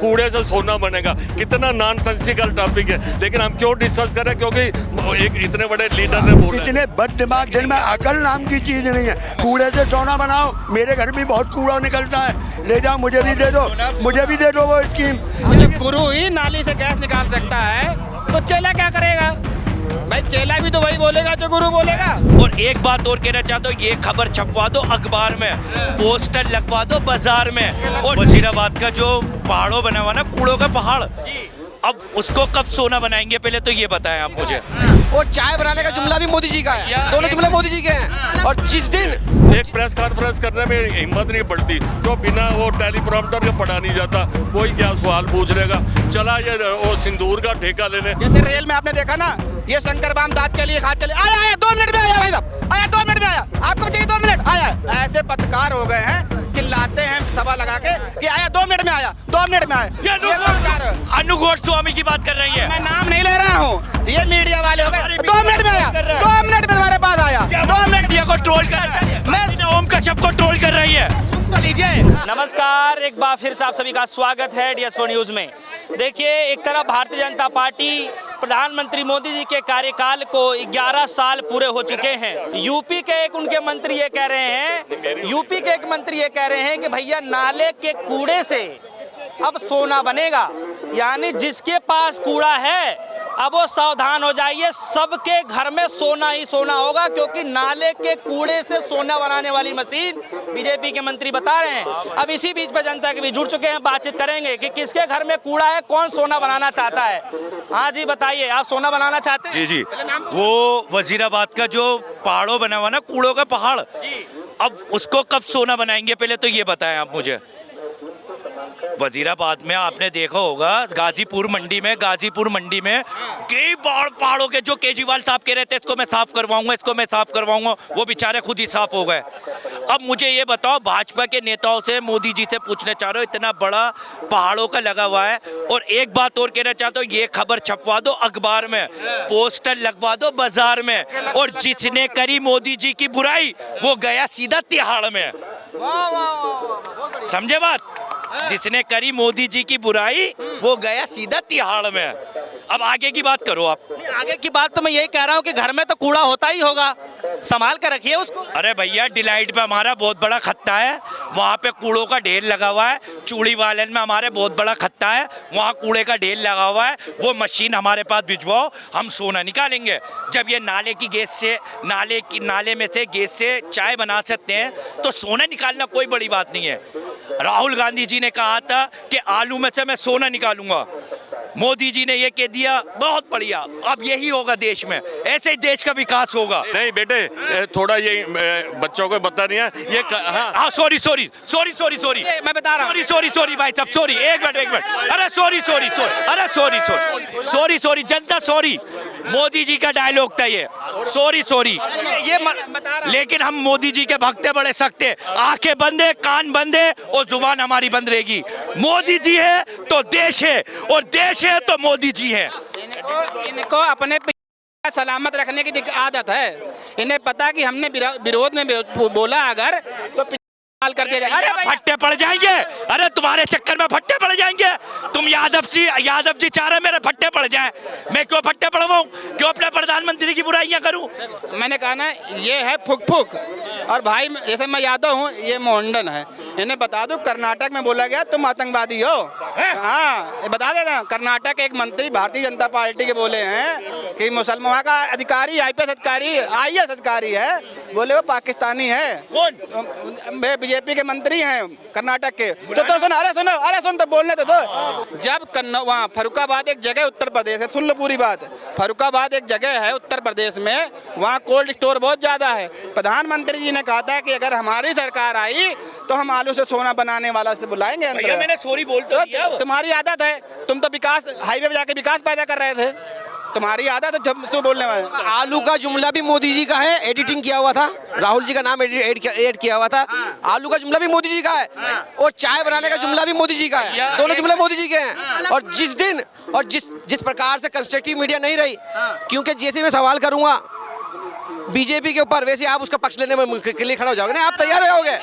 कूड़े से सोना बनेगा। कितना नॉनसेंसिकल टॉपिक है, लेकिन हम क्यों डिस्कस करें? क्योंकि एक इतने बड़े लीडर ने बोला। इतने बद दिमाग दिन में अकल नाम की चीज नहीं है। कूड़े से सोना बनाओ। मेरे घर में बहुत कूड़ा निकलता है, ले जाओ, मुझे भी दे दो, मुझे भी दे दो वो स्कीम। जब गुरु ही नाली से गैस निकाल सकता है तो चेला क्या करेगा? भाई चेला भी तो वही बोलेगा जो गुरु बोलेगा। और एक बात और कहना चाहता हूँ, ये खबर छपवा दो अखबार में, पोस्टर लगवा दो बाजार में। और वजीराबाद का जो पहाड़ों बना हुआ ना, कूड़ों का पहाड़, अब उसको कब सोना बनाएंगे, पहले तो ये बताएं आप मुझे। और चाय बनाने का जुमला भी मोदी जी का है, दोनों जुमले मोदी जी के हैं। और जिस दिन एक प्रेस कॉन्फ्रेंस करने में हिम्मत नहीं पड़ती, तो बिना वो टेलीप्रॉम्प्टर के पढ़ा नहीं जाता, कोई क्या सवाल पूछने का। चला ये वो सिंदूर का ठेका लेने। जैसे रेल में आपने देखा ना, ये शंकर बाम दांत के लिए हाथ चले आया, आया 2 मिनट में आया, भाई साहब आया 2 मिनट में आया, आपको चाहिए 2 मिनट आया। ऐसे पत्रकार हो गए हैं, चिल्लाते हैं सभा लगा के कि आया 2 मिनट में आया, 2 मिनट में आया। ये पत्रकार अनु गोस्वामी की बात कर रही है। मैं नाम नहीं ले रहा हूँ, ये मीडिया वाले हो गए। 2 मिनट में आया, 2 मिनट में तुम्हारे पास आया, 2 मिनट। मीडिया को ट्रोल कर रहा है, मैं ओम कश्यप को ट्रोल कर रही है। लीजिए, नमस्कार, एक बार फिर से आप सभी का स्वागत है DS4 न्यूज में। देखिए, एक तरफ भारतीय जनता पार्टी प्रधानमंत्री मोदी जी के कार्यकाल को 11 साल पूरे हो चुके हैं। यूपी के एक उनके मंत्री ये कह रहे हैं, यूपी के एक मंत्री ये कह रहे हैं कि भैया नाले के कूड़े से अब सोना बनेगा। यानी जिसके पास कूड़ा है अब वो सावधान हो जाइए, सबके घर में सोना ही सोना होगा, क्योंकि नाले के कूड़े से सोना बनाने वाली मशीन बीजेपी के मंत्री बता रहे हैं। अब इसी बीच पे जनता के भी जुड़ चुके हैं, बातचीत करेंगे कि किसके घर में कूड़ा है, कौन सोना बनाना चाहता है। हाँ जी, बताइए, आप सोना बनाना चाहते हैं? जी, वो वजीराबाद का जो पहाड़ों बना हुआ ना, कूड़ों का पहाड़, अब उसको कब सोना बनाएंगे, पहले तो ये बताएं आप मुझे। वजीराबाद में आपने देखा होगा, गाजीपुर मंडी में कई बार पहाड़ों के जो केजरीवाल साहब कह रहे थे इसको मैं साफ करवाऊंगा, इसको मैं साफ करवाऊंगा, वो बेचारे खुद ही साफ हो गए। अब मुझे ये बताओ, भाजपा के नेताओं से, मोदी जी से पूछना चाह रहे हो, इतना बड़ा पहाड़ों का लगा हुआ है। और एक बात और कहना चाहता हूँ, ये खबर छपवा दो अखबार में, पोस्टर लगवा दो बाजार में। और जिसने करी मोदी जी की बुराई वो गया सीधा तिहाड़ में। समझे बात? जिसने करी मोदी जी की बुराई वो गया सीधा तिहाड़ में। अब आगे की बात करो आप। आगे की बात तो मैं यही कह रहा हूँ कि घर में तो कूड़ा होता ही होगा, संभाल कर रखिए उसको। अरे भैया, डिलाइट पे हमारा बहुत बड़ा खत्ता है, वहाँ पे कूड़ों का ढेर लगा हुआ है। चूड़ी वालन में हमारे बहुत बड़ा खत्ता है, वहाँ कूड़े का ढेर लगा हुआ है। वो मशीन हमारे पास भिजवाओ, हम सोना निकालेंगे। जब ये नाले की गैस से, नाले में से गैस से चाय बना सकते हैं तो सोना निकालना कोई बड़ी बात नहीं है। राहुल गांधी जी ने कहा था कि आलू में से मैं सोना निकालूंगा, मोदी जी ने ये कह दिया, बहुत बढ़िया। अब यही होगा देश में, ऐसे ही देश का विकास होगा। नहीं बेटे, थोड़ा ये बच्चों को बता नहीं है ये। हाँ, सॉरी मैं बता रहा हूँ, सॉरी भाई साहब, सॉरी, एक मिनट। अरे सॉरी जनता, सॉरी, मोदी जी का डायलॉग था ये, सॉरी। ये लेकिन हम मोदी जी के भक्त हैं, बड़े सख्त हैं, आंखें बंद है, कान बंद है और जुबान हमारी बंद रहेगी। मोदी जी है तो देश है, और देश है तो मोदी जी है। इनको अपने सलामत रखने की आदत है। इन्हें पता कि हमने विरोध में बोला अगर तो कर दिया जाए। अरे फट्टे पड़ जाएंगे, अरे तुम्हारे चक्कर में फट्टे पड़ जाएंगे। तुम यादव जी चाह रहे मेरे फट्टे पड़ जाए, मैं क्यों फट्टे पड़वाऊं? क्यों अपने प्रधानमंत्री की बुराइयां करूं? मैंने कहा ना, ये है फुक। और भाई जैसे मैं यादव हूँ, ये मोहनडन है। इन्हें बता दो, कर्नाटक में बोला गया तुम आतंकवादी हो। हाँ, बता देना, कर्नाटक एक मंत्री भारतीय जनता पार्टी के बोले हैं कि मुसलमान का अधिकारी, IPS अधिकारी है, बोले वो पाकिस्तानी है। कौन? बीजेपी के मंत्री हैं कर्नाटक के। तो सुनो तो बोलने तो दो। जब वहाँ फरुखाबाद एक जगह उत्तर प्रदेश है, सुन लो पूरी बात। फरुखाबाद एक जगह है उत्तर प्रदेश में, वहाँ कोल्ड स्टोर बहुत ज्यादा है। प्रधानमंत्री जी ने कहा था कि अगर हमारी सरकार आई तो हम आलू से सोना बनाने वाला से बुलाएंगे अंदर। मैंने सॉरी बोल तो दिया। तुम्हारी आदत है, तुम तो विकास हाईवे पे जाके विकास पैदा कर रहे थे, तुम्हारी आदत है तो बोलने वाले। आलू का जुमला भी मोदी जी का है, एडिटिंग किया हुआ था, राहुल जी का नाम ऐड किया हुआ था। आलू का जुमला भी मोदी जी का है, और चाय बनाने का जुमला भी मोदी जी का है, दोनों जुमले मोदी जी के हैं। और जिस प्रकार से कंस्ट्रक्टिव मीडिया नहीं रही, क्योंकि जैसे मैं सवाल करूंगा बीजेपी के ऊपर, वैसे आप उसका पक्ष लेने में के लिए खड़ा हो जाओगे ना, आप तैयार हो जाओगे,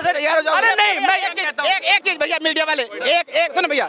तैयार हो जाओगे। अरे नहीं, मैं ये कहता हूँ एक चीज भैया, मीडिया वाले एक सुनो भैया,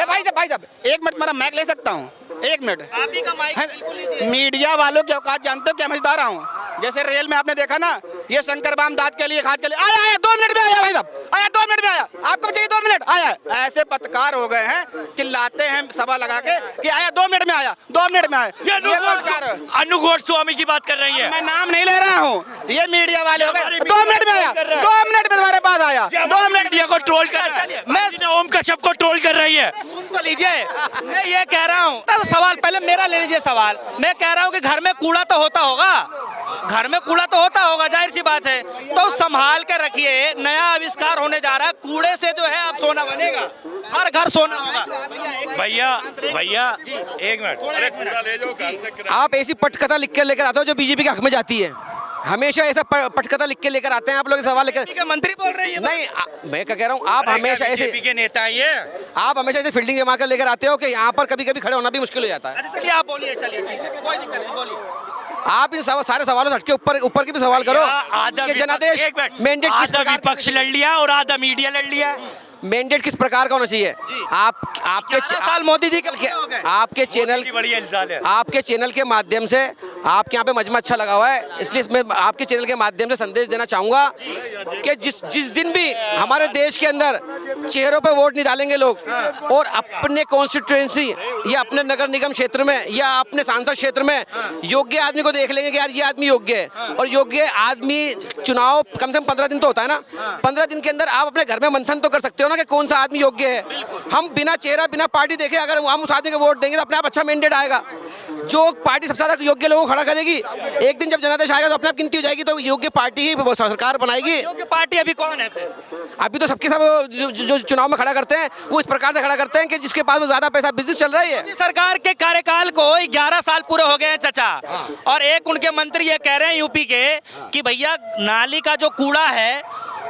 भाई साहब 1 मिनट मेरा माइक ले सकता हूँ? 1 मिनट। आप ही का माइक बिल्कुल लीजिए। मीडिया वालों की औकात जानते हो क्या? मैं बता रहा हूँ, जैसे रेल में आपने देखा ना, ये शंकर बाम दांत के लिए, खाद के लिए आया 2 मिनट में आया, भाई साहब आया 2 मिनट में आया, आपको चाहिए 2 मिनट आया। ऐसे पत्रकार हो गए हैं, चिल्लाते हैं सभा लगा के कि आया 2 मिनट में आया, 2 मिनट में आया। ये पत्रकार अनु गोस्वामी की बात कर रही है। मैं नाम नहीं ले रहा हूँ, ये मीडिया वाले हो गए, 2 मिनट में आया, 2 मिनट में तुम्हारे पास आया, 2 मिनट मीडिया को ट्रोल कर, मैं ओम कश्यप को ट्रोल कर रही है। सुन तो लीजिए, मैं ये कह रहा हूँ, सवाल पहले मेरा ले लीजिए सवाल। मैं कह रहा हूँ कि घर में कूड़ा तो होता होगा, घर में कूड़ा तो होता होगा, जाहिर सी बात है, तो संभाल के रखिए। नया आविष्कार होने जा रहा है, कूड़े से जो है अब सोना बनेगा, हर घर सोना होगा। भैया एक मिनट, अरे कूड़ा ले जाओ घर से किराया। आप ऐसी पटकथा लिख कर लेकर आते हो जो बीजेपी के हक में जाती है, हमेशा ऐसा पटकथा लिख के लेकर आते हैं आप लोग, सवाल लेकर। मंत्री बोल रही है नहीं, मैं क्या कह रहा हूँ, आप हमेशा ऐसे के नेता ये। आप हमेशा ऐसे फील्डिंग जमा कर लेकर आते हो कि यहाँ पर कभी कभी खड़े होना भी मुश्किल हो जाता है। चलिए आप बोलिए, चलिए ठीक है, कोई दिक्कत नहीं, बोलिए। आप इन सारे सवालों से हटके ऊपर के भी सवाल करो आधा कि जनादेश मैंडेट किस आधा प्रकार विपक्ष लड़ लिया और आधा मीडिया लड़ लिया। मैंडेट किस प्रकार का होना चाहिए? आपके 11 साल मोदी जी के हो गए। आपके चैनल बड़ी इंसान है। आपके चैनल के माध्यम से, आपके यहाँ पे मजमा अच्छा लगा हुआ है, इसलिए मैं आपके चैनल के माध्यम से संदेश देना चाहूँगा कि जिस दिन भी हमारे देश के अंदर चेहरों पे वोट नहीं डालेंगे लोग और अपने कॉन्स्टिट्यूएंसी या अपने नगर निगम क्षेत्र में या अपने सांसद क्षेत्र में योग्य आदमी को देख लेंगे कि यार ये आदमी योग्य है, और योग्य आदमी चुनाव कम से कम 15 दिन तो होता है ना, 15 दिन के अंदर आप अपने घर में मंथन तो कर सकते हो ना कि कौन सा आदमी योग्य है। हम बिना चेहरा बिना पार्टी देखे अगर हम उस आदमी को वोट देंगे तो अपने आप अच्छा मैंडेट आएगा। जो पार्टी सबसे ज्यादा योग्य लोगों को खड़ा करेगी, एक दिन जब जनादेश आएगा तो अपने आप गिनती हो जाएगी, तो योग्य पार्टी ही सरकार बनाएगी। योग्य पार्टी अभी कौन है फिर? अभी तो सबके सब जो चुनाव में खड़ा करते हैं वो इस प्रकार से खड़ा करते हैं कि जिसके पास में ज्यादा पैसा, बिजनेस चल रहा है। सरकार के कार्यकाल को 11 साल पूरे हो गए हैं चाचा, और एक उनके मंत्री ये कह रहे हैं यूपी के कि भैया नाली का जो कूड़ा है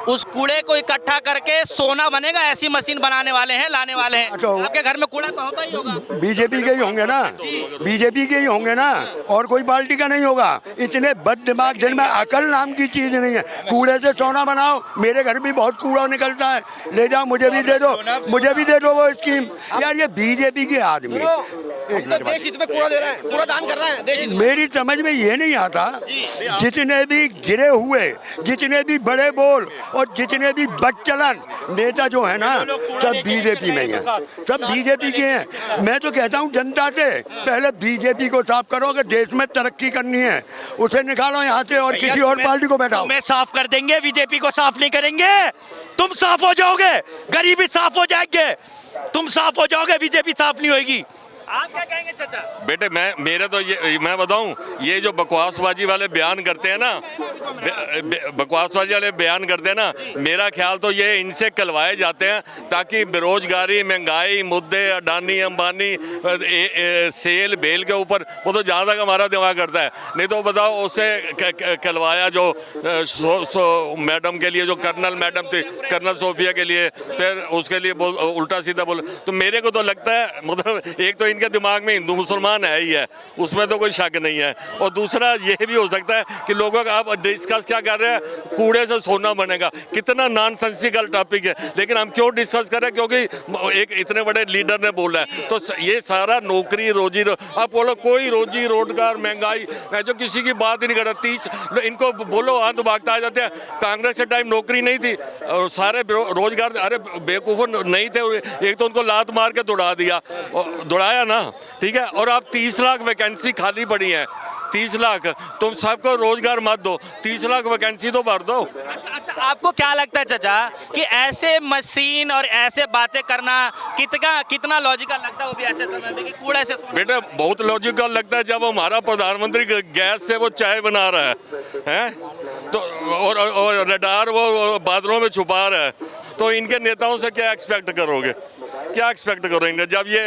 उस कूड़े को इकट्ठा करके सोना बनेगा, ऐसी मशीन बनाने वाले हैं, लाने वाले हैं। तो आपके घर में कूड़ा तो होता ही होगा। बीजेपी के ही होंगे ना, बीजेपी के ही होंगे ना, और कोई पार्टी का नहीं होगा। इतने बद दिमाग, जिनमें अकल नाम की चीज नहीं है। कूड़े से सोना बनाओ, मेरे घर भी बहुत कूड़ा निकलता है, ले जाओ, मुझे भी दे दो, मुझे भी दे दो वो स्कीम। यार ये बीजेपी के आदमी देश हित में कूड़ा दे रहे हैं, कूड़ा दान कर रहे हैं देश हित में। मेरी समझ में ये नहीं आता, जितने भी गिरे हुए, जितने भी बड़े बोल और जितने भी बदचलन नेता जो है ना, सब बीजेपी में है, सब बीजेपी के हैं। मैं तो कहता हूँ जनता से पहले बीजेपी को साफ करो, अगर देश में तरक्की करनी है उसे निकालो यहाँ से और किसी और पार्टी को बैठाओ। तुम्हें साफ कर देंगे, बीजेपी को साफ नहीं करेंगे। तुम साफ हो जाओगे, गरीबी साफ हो जाएंगे, तुम साफ हो जाओगे, बीजेपी साफ नहीं होगी। आप क्या कहेंगे चाचा? बेटे मेरे तो ये मैं बताऊं, ये जो बकवासबाजी वाले बयान करते हैं ना, बकवासबाजी वाले बयान करते हैं ना, मेरा ख्याल तो ये इनसे कलवाए जाते हैं ताकि बेरोजगारी, महंगाई, मुद्दे, अडानी अंबानी, सेल बेल के ऊपर वो तो जहाँ तक हमारा दिमाग करता है। नहीं तो बताओ, उससे कलवाया जो मैडम के लिए, जो कर्नल मैडम थी, कर्नल सोफिया के लिए, फिर उसके लिए उल्टा सीधा बोल। तो मेरे को तो लगता है, मतलब एक तो इनके दिमाग में हिंदू मुसलमान है ही है, उसमें तो कोई शक नहीं है, और दूसरा ये भी हो सकता है कि लोगों का, आप डिस्कस क्या कर रहे हैं, कूड़े से सोना बनेगा, कितना नॉनसेंसिकल टॉपिक है, लेकिन हम क्यों डिस्कस कर रहे हैं? क्योंकि एक इतने बड़े लीडर ने बोला है। तो ये सारा नौकरी रोजी, आप बोलो कोई रोजी रोजगार, महंगाई, जो किसी की बात ही नहीं कर रहा। 30 इनको बोलो हाथ भागता आ जाते हैं। कांग्रेस के टाइम नौकरी नहीं थी और सारे रोजगार, अरे बेवकूफ़ नहीं थे, एक तो उनको लात मार के दौड़ा दिया, दौड़ाया ना, ठीक है। और आप 30 लाख वैकेंसी खाली पड़ी है, 30 लाख, तुम सबको रोजगार मत दो, 30 लाख वैकेंसी तो भर दो। अच्छा, आपको क्या लगता है चाचा कि ऐसे मशीन और ऐसे बातें करना कितना लॉजिकल लगता है, वो भी ऐसे समय में कि कूड़े से सोना? बेटा बहुत लॉजिकल लगता है जब हमारा प्रधानमंत्री गैस से वो चाय बना रहा है तो, और रडार वो बादलों में छुपा रहा है, तो इनके नेताओं से क्या एक्सपेक्ट करोगे? क्या एक्सपेक्ट करेंगे? जब ये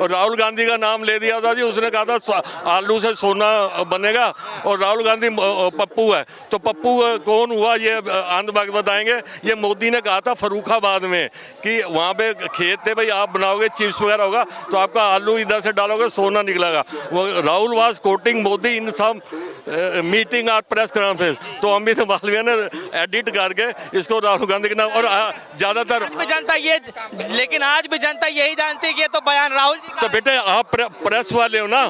राहुल गांधी का नाम ले दिया था जी, उसने कहा था आलू से सोना बनेगा, और राहुल गांधी पप्पू है, तो पप्पू कौन हुआ ये अंधभक्त बताएंगे। ये मोदी ने कहा था फर्रुखाबाद में कि वहाँ पे खेत थे, भाई आप बनाओगे चिप्स वगैरह होगा तो आपका आलू इधर से डालोगे सोना निकलेगा। वो Rahul was quoting Modi in some meeting और प्रेस कॉन्फ्रेंस, तो अमित मालवीय ने एडिट करके इसको राहुल गांधी के नाम, और ज़्यादातर भी जनता ये, लेकिन आज भी जनता यही जानती है कि ये तो बयान राहुल जी का तो बेटे आप प्रेस वाले हो ना,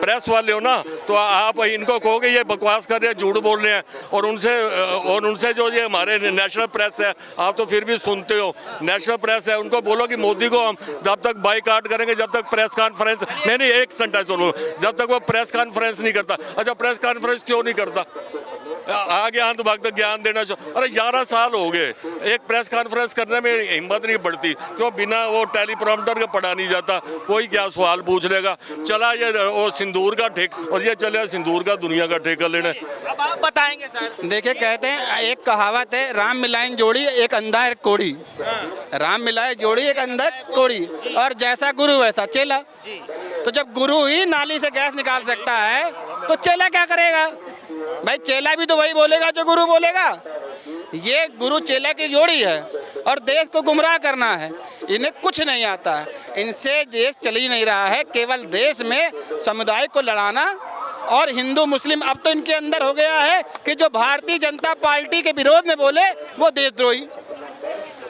प्रेस वाले हो ना, तो आप इनको कहोगे ये बकवास कर रहे हैं, झूठ बोल रहे हैं, और उनसे जो ये हमारे नेशनल प्रेस है, आप तो फिर भी सुनते हो, नेशनल प्रेस है, उनको बोलो कि मोदी को हम जब तक बाइकाट करेंगे, जब तक प्रेस कॉन्फ्रेंस नहीं एक सेंटेंस बोलो, जब तक वो प्रेस कॉन्फ्रेंस नहीं करता। अच्छा, प्रेस कॉन्फ्रेंस क्यों नहीं करता? आगे अंधभक्त ज्ञान देना चाहिए। अरे 11 साल हो गए, एक प्रेस कॉन्फ्रेंस करने में हिम्मत नहीं पड़ती, क्यों? बिना वो टेलीप्रॉम्प्टर के पढ़ा नहीं जाता, कोई क्या सवाल पूछ लेगा। चला ये वो सिंदूर का ठेक, और ये चले सिंदूर का दुनिया का ठेका लेने। अब आप बताएंगे सर। देखिए, कहते हैं एक कहावत है, राम मिलाए जोड़ी एक अंधा एक कोड़ी। राम मिलाए जोड़ी एक अंधा एक कोड़ी, और जैसा गुरु वैसा चेला। तो जब गुरु ही नाली से गैस निकाल सकता है तो चेला क्या करेगा? भाई चेला भी तो वही बोलेगा जो गुरु बोलेगा। ये गुरु चेला की जोड़ी है, और देश को गुमराह करना है, इन्हें कुछ नहीं आता है, इनसे देश चल ही नहीं रहा है। केवल देश में समुदाय को लड़ाना, और हिंदू मुस्लिम अब तो इनके अंदर हो गया है कि जो भारतीय जनता पार्टी के विरोध में बोले वो देशद्रोही।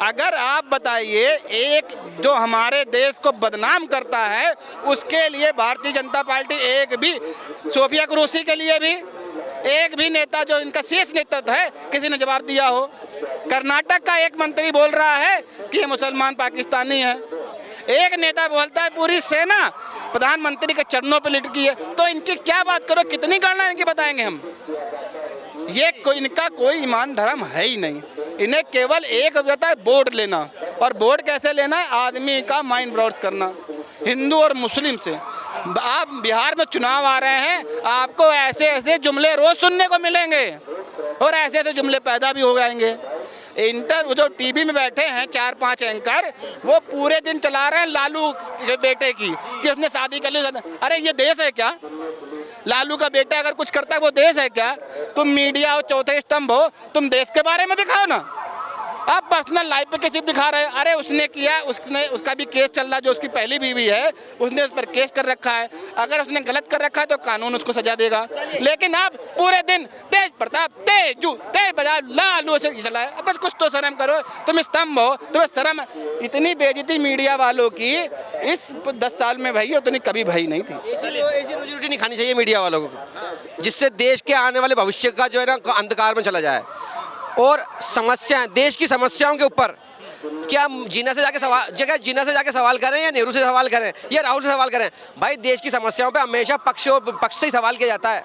अगर आप बताइए, एक जो हमारे देश को बदनाम करता है उसके लिए भारतीय जनता पार्टी एक भी, सोफिया कुरैशी के लिए भी एक भी नेता जो इनका शीर्ष नेतृत्व है किसी ने जवाब दिया हो? कर्नाटक का एक मंत्री बोल रहा है कि ये मुसलमान पाकिस्तानी है, एक नेता बोलता है पूरी सेना प्रधानमंत्री के चरणों पर लिटकी है। तो इनकी क्या बात करो, कितनी गणना इनकी बताएंगे हम? ये इनका कोई ईमान धर्म है ही नहीं। इन्हें केवल एक होता है वोट लेना, और वोट कैसे लेना है? आदमी का माइंड ब्राउज करना, हिंदू और मुस्लिम से। आप बिहार में चुनाव आ रहे हैं, आपको ऐसे ऐसे जुमले रोज सुनने को मिलेंगे, और ऐसे ऐसे जुमले पैदा भी हो जाएंगे। वो जो टीवी में बैठे हैं 4-5 एंकर, वो पूरे दिन चला रहे हैं लालू के बेटे की कि उसने शादी कर ली। अरे ये देश है क्या? लालू का बेटा अगर कुछ करता है वो देश है क्या? तुम मीडिया हो, चौथे स्तंभ हो, तुम देश के बारे में दिखाओ ना। आप पर्सनल लाइफ पे किसी दिखा रहे हैं। अरे उसने किया, उसका भी केस चल रहा है, जो उसकी पहली बीवी है उसने उस पर केस कर रखा है। अगर उसने गलत कर रखा है तो कानून उसको सजा देगा। लेकिन आप पूरे दिन तेज प्रताप, तेजू, तेज बाजार, लालू से चला है। बस कुछ तो शर्म करो, तुम स्तंभ हो, तुम्हें शर्म। इतनी बेइज्जती मीडिया वालों की इस 10 साल में भई उतनी कभी भई नहीं थी। ऐसी रोजी रोटी नहीं खानी चाहिए मीडिया वालों को, जिससे देश के आने वाले भविष्य का जो है ना अंधकार में चला जाए। और समस्याएं, देश की समस्याओं के ऊपर क्या जीना से जाके सवाल करें, या नेहरू से सवाल करें, या राहुल से सवाल करें? भाई देश की समस्याओं पे हमेशा पक्ष से ही सवाल किया जाता है,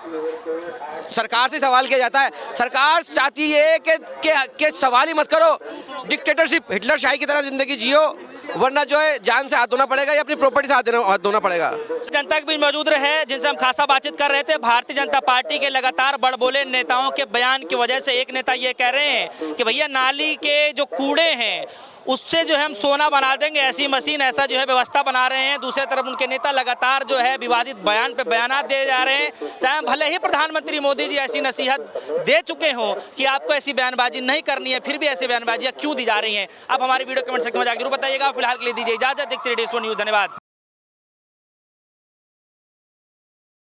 सरकार से सवाल किया जाता है। सरकार चाहती है कि सवाल ही मत करो, डिक्टेटरशिप हिटलर शाही की तरह जिंदगी जियो, वरना जो है जान से हाथ धोना पड़ेगा या अपनी प्रॉपर्टी से हाथ धोना पड़ेगा। जनता के बीच मौजूद रहे, जिनसे हम खासा बातचीत कर रहे थे। भारतीय जनता पार्टी के लगातार बड़बोले नेताओं के बयान की वजह से एक नेता ये कह रहे हैं कि भैया नाली के जो कूड़े हैं उससे जो है हम सोना बना देंगे, ऐसी मशीन, ऐसा जो है व्यवस्था बना रहे हैं। दूसरी तरफ उनके नेता लगातार जो है विवादित बयान पे बयानात दे जा रहे हैं, चाहे भले ही प्रधानमंत्री मोदी जी ऐसी नसीहत दे चुके हों कि आपको ऐसी बयानबाजी नहीं करनी है, फिर भी ऐसी बयानबाजियाँ क्यों दी जा रही हैं। आप हमारी वीडियो कमेंट सेक्शन में जाकर जरूर बताइएगा। फिलहाल के लिए दीजिए इजाजत, देखते रहिए DS1 न्यूज़। धन्यवाद।